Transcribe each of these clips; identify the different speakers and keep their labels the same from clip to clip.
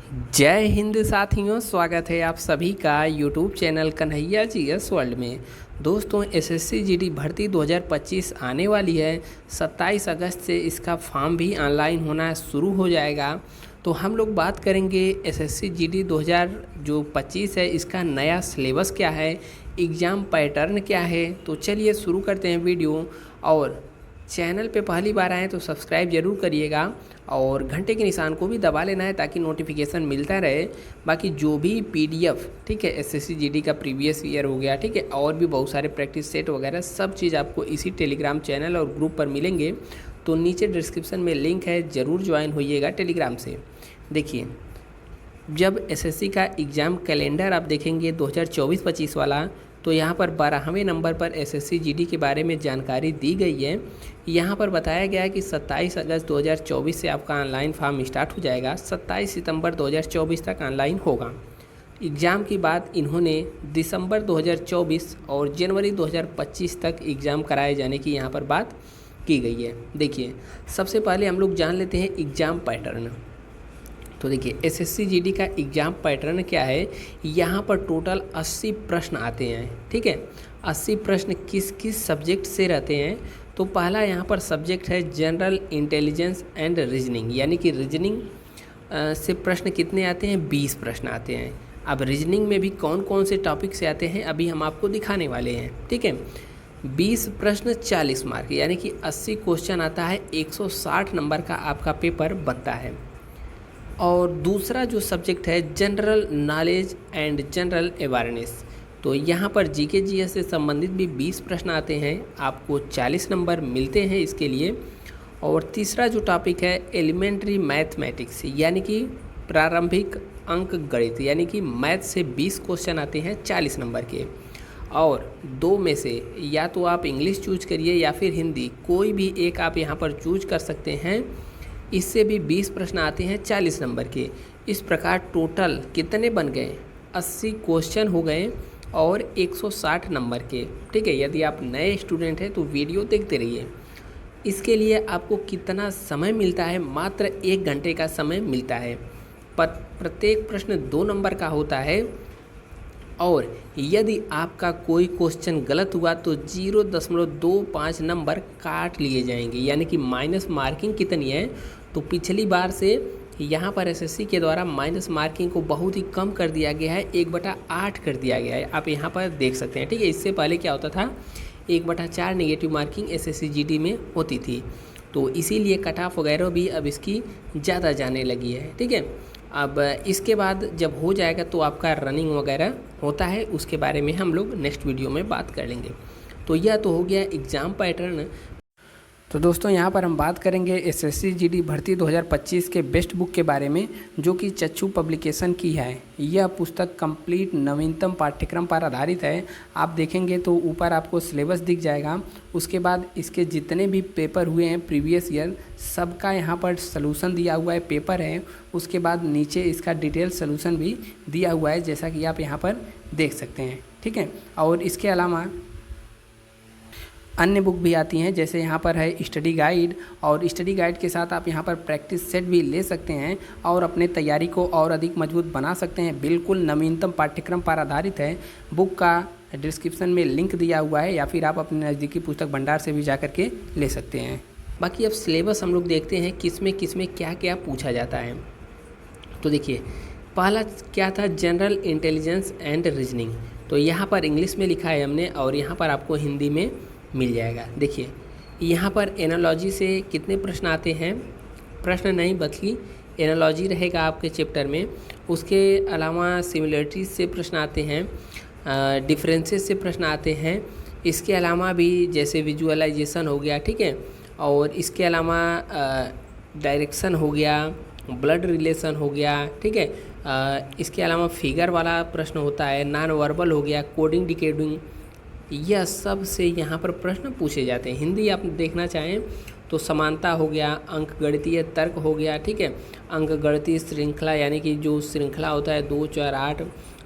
Speaker 1: जय हिंद साथियों, स्वागत है आप सभी का YouTube channel Kanhaiya GS world में। दोस्तों, एसएससी जीडी भर्ती 2025 आने वाली है। 27 अगस्त से इसका फॉर्म भी ऑनलाइन होना शुरू हो जाएगा। तो हम लोग बात करेंगे एसएससी जीडी 2025 है, इसका नया सिलेबस क्या है, एग्ज़ाम पैटर्न क्या है। तो चलिए शुरू करते हैं वीडियो। और चैनल पे पहली बार आएँ तो सब्सक्राइब ज़रूर करिएगा और घंटे के निशान को भी दबा लेना है ताकि नोटिफिकेशन मिलता रहे। बाकी जो भी पीडीएफ, ठीक है, एसएससी जीडी का प्रीवियस ईयर हो गया, ठीक है, और भी बहुत सारे प्रैक्टिस सेट वगैरह सब चीज़ आपको इसी टेलीग्राम चैनल और ग्रुप पर मिलेंगे। तो नीचे डिस्क्रिप्शन में लिंक है, ज़रूर ज्वाइन होइएगा टेलीग्राम से। देखिए, जब एसएससी का एग्ज़ाम कैलेंडर आप देखेंगे 2024-25 वाला, तो यहाँ पर 12वें नंबर पर एसएससी जीडी के बारे में जानकारी दी गई है। यहाँ पर बताया गया है कि 27 अगस्त 2024 से आपका ऑनलाइन फॉर्म स्टार्ट हो जाएगा। 27 सितंबर 2024 तक ऑनलाइन होगा। एग्ज़ाम की बात इन्होंने दिसंबर 2024 और जनवरी 2025 तक एग्ज़ाम कराए जाने की यहाँ पर बात की गई है। देखिए, सबसे पहले हम लोग जान लेते हैं एग्ज़ाम पैटर्न। तो देखिए, एसएससी जीडी का एग्ज़ाम पैटर्न क्या है। यहाँ पर टोटल 80 प्रश्न आते हैं, ठीक है। 80 प्रश्न किस किस सब्जेक्ट से रहते हैं। तो पहला यहाँ पर सब्जेक्ट है जनरल इंटेलिजेंस एंड रीजनिंग, यानी कि रीजनिंग से प्रश्न कितने आते हैं, 20 प्रश्न आते हैं। अब रीजनिंग में भी कौन कौन से टॉपिक से आते हैं अभी हम आपको दिखाने वाले हैं, ठीक है। 20 प्रश्न 40 मार्क, यानी कि 80 क्वेश्चन आता है, 160 नंबर का आपका पेपर बनता है। और दूसरा जो सब्जेक्ट है general knowledge and general awareness, तो यहाँ पर जीके जीएस से संबंधित भी 20 प्रश्न आते हैं, आपको 40 नंबर मिलते हैं इसके लिए। और तीसरा जो टॉपिक है एलिमेंट्री मैथमेटिक्स, यानी कि प्रारंभिक अंक गणित, यानी कि मैथ से 20 क्वेश्चन आते हैं 40 नंबर के। और दो में से या तो आप इंग्लिश चूज करिए या फिर हिंदी, कोई भी एक आप यहाँ पर चूज कर सकते हैं। इससे भी 20 प्रश्न आते हैं 40 नंबर के। इस प्रकार टोटल कितने बन गए, 80 क्वेश्चन हो गए और 160 नंबर के, ठीक है। यदि आप नए स्टूडेंट हैं तो वीडियो देखते रहिए। इसके लिए आपको कितना समय मिलता है, मात्र 1 घंटे का समय मिलता है। प्रत्येक प्रश्न 2 नंबर का होता है। और यदि आपका कोई क्वेश्चन गलत हुआ तो 0.25 नंबर काट लिए जाएंगे, यानी कि माइनस मार्किंग कितनी है। तो पिछली बार से यहाँ पर एसएससी के द्वारा माइनस मार्किंग को बहुत ही कम कर दिया गया है, 1/8 कर दिया गया है। आप यहाँ पर देख सकते हैं, ठीक है। इससे पहले क्या होता था, 1/4 नेगेटिव मार्किंग एसएससी जीडी में होती थी। तो इसीलिए कट ऑफ वगैरह भी अब इसकी ज़्यादा जाने लगी है, ठीक है। अब इसके बाद जब हो जाएगा तो आपका रनिंग वगैरह होता है, उसके बारे में हम लोग नेक्स्ट वीडियो में बात कर लेंगे। तो यह तो हो गया एग्ज़ाम पैटर्न। तो दोस्तों, यहाँ पर हम बात करेंगे एसएससी जीडी भर्ती 2025 के बेस्ट बुक के बारे में, जो कि चच्चू पब्लिकेशन की है। यह पुस्तक कंप्लीट नवीनतम पाठ्यक्रम पर आधारित है। आप देखेंगे तो ऊपर आपको सिलेबस दिख जाएगा, उसके बाद इसके जितने भी पेपर हुए हैं प्रीवियस ईयर, सबका यहाँ पर सलूशन दिया हुआ है, पेपर है। उसके बाद नीचे इसका डिटेल सलूशन भी दिया हुआ है, जैसा कि आप यहाँ पर देख सकते हैं, ठीक है। और इसके अलावा अन्य बुक भी आती हैं, जैसे यहाँ पर है स्टडी गाइड, और स्टडी गाइड के साथ आप यहाँ पर प्रैक्टिस सेट भी ले सकते हैं और अपने तैयारी को और अधिक मजबूत बना सकते हैं। बिल्कुल नवीनतम पाठ्यक्रम पर आधारित है। बुक का डिस्क्रिप्शन में लिंक दिया हुआ है, या फिर आप अपने नज़दीकी पुस्तक भंडार से भी जा कर के ले सकते हैं। बाकी अब सिलेबस हम लोग देखते हैं किस में क्या क्या पूछा जाता है। तो देखिए, पहला क्या था, जनरल इंटेलिजेंस एंड रीजनिंग। तो यहाँ पर इंग्लिश में लिखा है हमने, और यहाँ पर आपको हिंदी में मिल जाएगा। देखिए, यहाँ पर एनालॉजी से कितने प्रश्न आते हैं, प्रश्न नहीं बल्कि एनालॉजी रहेगा आपके चैप्टर में। उसके अलावा सिमिलरिटीज से प्रश्न आते हैं, डिफरेंसेस से प्रश्न आते हैं। इसके अलावा भी जैसे विजुअलाइजेशन हो गया, ठीक है। और इसके अलावा डायरेक्शन हो गया, ब्लड रिलेशन हो गया, ठीक है। इसके अलावा फिगर वाला प्रश्न होता है, नॉन वर्बल हो गया, कोडिंग डिकोडिंग, यह सब से यहाँ पर प्रश्न पूछे जाते हैं। हिंदी आप देखना चाहें तो समानता हो गया, अंक गणितीय तर्क हो गया, ठीक है। अंक गणितीय श्रृंखला, यानी कि जो श्रृंखला होता है 2, 4, 8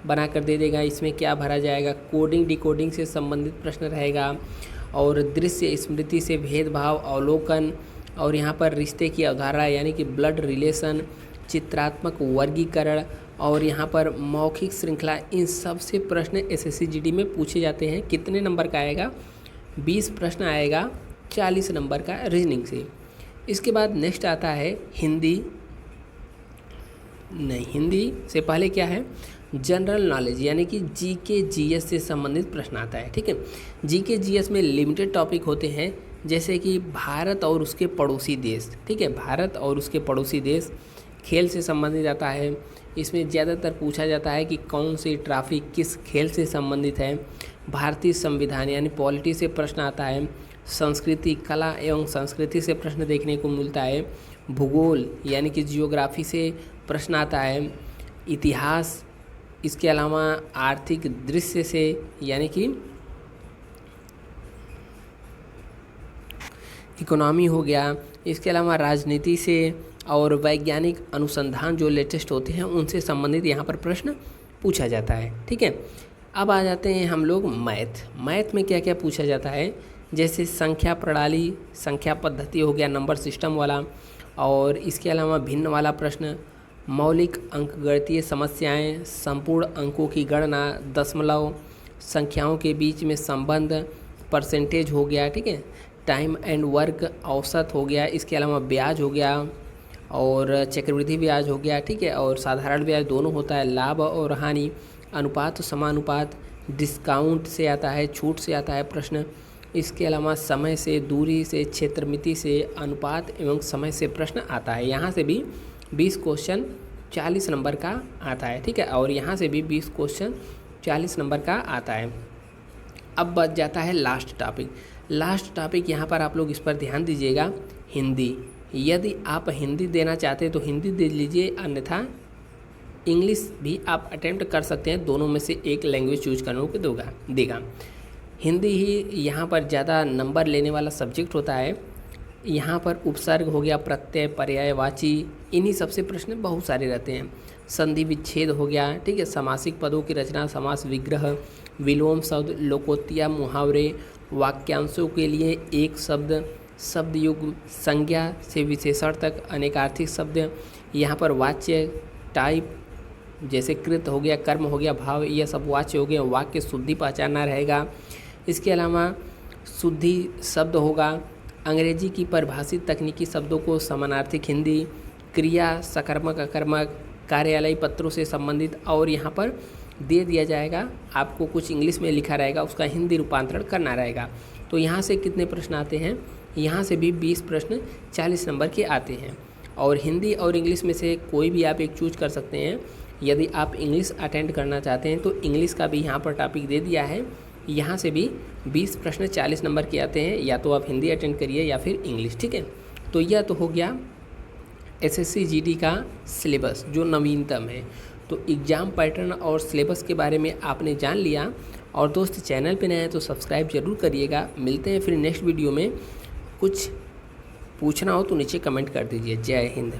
Speaker 1: बना कर दे देगा, इसमें क्या भरा जाएगा। कोडिंग डिकोडिंग से संबंधित प्रश्न रहेगा। और दृश्य स्मृति से भेदभाव अवलोकन, और यहाँ पर रिश्ते की अवधारणा, यानी कि ब्लड रिलेशन, चित्रात्मक वर्गीकरण और यहाँ पर मौखिक श्रृंखला, इन सब से प्रश्न एसएससी जीडी में पूछे जाते हैं। कितने नंबर का आएगा? 20 प्रश्न आएगा 40 नंबर का रीजनिंग से। इसके बाद नेक्स्ट आता है हिंदी। नहीं, हिंदी से पहले क्या है? जनरल नॉलेज, यानी कि जीके जीएस से संबंधित प्रश्न आता है। ठीक है, जीके जीएस में लिमिटेड टॉपिक होते हैं, जैसे कि भारत और उसके पड़ोसी देश। ठीक है, भारत और उसके पड़ोसी देश। खेल से संबंधित आता है, इसमें ज़्यादातर पूछा जाता है कि कौन सी ट्रॉफी किस खेल से संबंधित है। भारतीय संविधान यानी पॉलिटी से प्रश्न आता है। संस्कृति, कला एवं संस्कृति से प्रश्न देखने को मिलता है। भूगोल यानी कि जियोग्राफी से प्रश्न आता है। इतिहास, इसके अलावा आर्थिक दृश्य से यानी कि इकोनॉमी हो गया। इसके अलावा राजनीति से और वैज्ञानिक अनुसंधान जो लेटेस्ट होते हैं उनसे संबंधित यहाँ पर प्रश्न पूछा जाता है। ठीक है, अब आ जाते हैं हम लोग मैथ। मैथ में क्या क्या पूछा जाता है? जैसे संख्या प्रणाली, संख्या पद्धति हो गया, नंबर सिस्टम वाला, और इसके अलावा भिन्न वाला प्रश्न, मौलिक अंकगणितीय समस्याएं, संपूर्ण अंकों की गणना, दशमलव, संख्याओं के बीच में संबंध, परसेंटेज हो गया। ठीक है, टाइम एंड वर्क, औसत हो गया। इसके अलावा ब्याज हो गया और चक्रवृद्धि ब्याज हो गया। ठीक है, और साधारण ब्याज दोनों होता है। लाभ और हानि, अनुपात समानुपात, डिस्काउंट से आता है, छूट से आता है प्रश्न। इसके अलावा समय से, दूरी से, क्षेत्रमिति से, अनुपात एवं समय से प्रश्न आता है। यहाँ से भी 20 क्वेश्चन 40 नंबर का आता है। ठीक है, और यहाँ से भी 20 क्वेश्चन 40 नंबर का आता है। अब बच जाता है लास्ट टॉपिक। लास्ट टॉपिक यहाँ पर आप लोग इस पर ध्यान दीजिएगा, हिंदी। यदि आप हिंदी देना चाहते हैं तो हिंदी दे लीजिए, अन्यथा इंग्लिश भी आप अटेम्प्ट कर सकते हैं। दोनों में से एक लैंग्वेज चूज करने को देगा। हिंदी ही यहाँ पर ज़्यादा नंबर लेने वाला सब्जेक्ट होता है। यहाँ पर उपसर्ग हो गया, प्रत्यय, पर्यायवाची, इन्हीं सबसे प्रश्न बहुत सारे रहते हैं। संधि विच्छेद हो गया। ठीक है, समासिक पदों की रचना, समास विग्रह, विलोम शब्द, लोकोत्तिया, मुहावरे, वाक्यांशों के लिए एक शब्द, शब्द युग्म, संज्ञा से विशेषण तक, अनेकार्थिक शब्द, यहाँ पर वाच्य, टाइप, जैसे कृत हो गया, कर्म हो गया, भाव, यह सब वाच्य हो गया। वाक्य शुद्धि पहचानना रहेगा। इसके अलावा शुद्धि शब्द होगा। अंग्रेजी की परिभाषित तकनीकी शब्दों को समानार्थिक हिंदी, क्रिया, सकर्मक, अकर्मक, कार्यालयी पत्रों से संबंधित, और यहाँ पर दे दिया जाएगा आपको कुछ इंग्लिश में लिखा रहेगा, उसका हिंदी रूपांतरण करना रहेगा। तो यहाँ से कितने प्रश्न आते हैं? यहाँ से भी 20 प्रश्न 40 नंबर के आते हैं। और हिंदी और इंग्लिश में से कोई भी आप एक चूज कर सकते हैं। यदि आप इंग्लिश अटेंड करना चाहते हैं तो इंग्लिश का भी यहाँ पर टॉपिक दे दिया है। यहाँ से भी 20 प्रश्न 40 नंबर के आते हैं। या तो आप हिंदी अटेंड करिए या फिर इंग्लिश। ठीक है, तो यह तो हो गया एसएससी जीडी का सिलेबस जो नवीनतम है। तो एग्ज़ाम पैटर्न और सिलेबस के बारे में आपने जान लिया। और दोस्त, चैनल पे नए हैं तो सब्सक्राइब जरूर करिएगा। मिलते हैं फिर नेक्स्ट वीडियो में। कुछ पूछना हो तो नीचे कमेंट कर दीजिए। जय हिंद।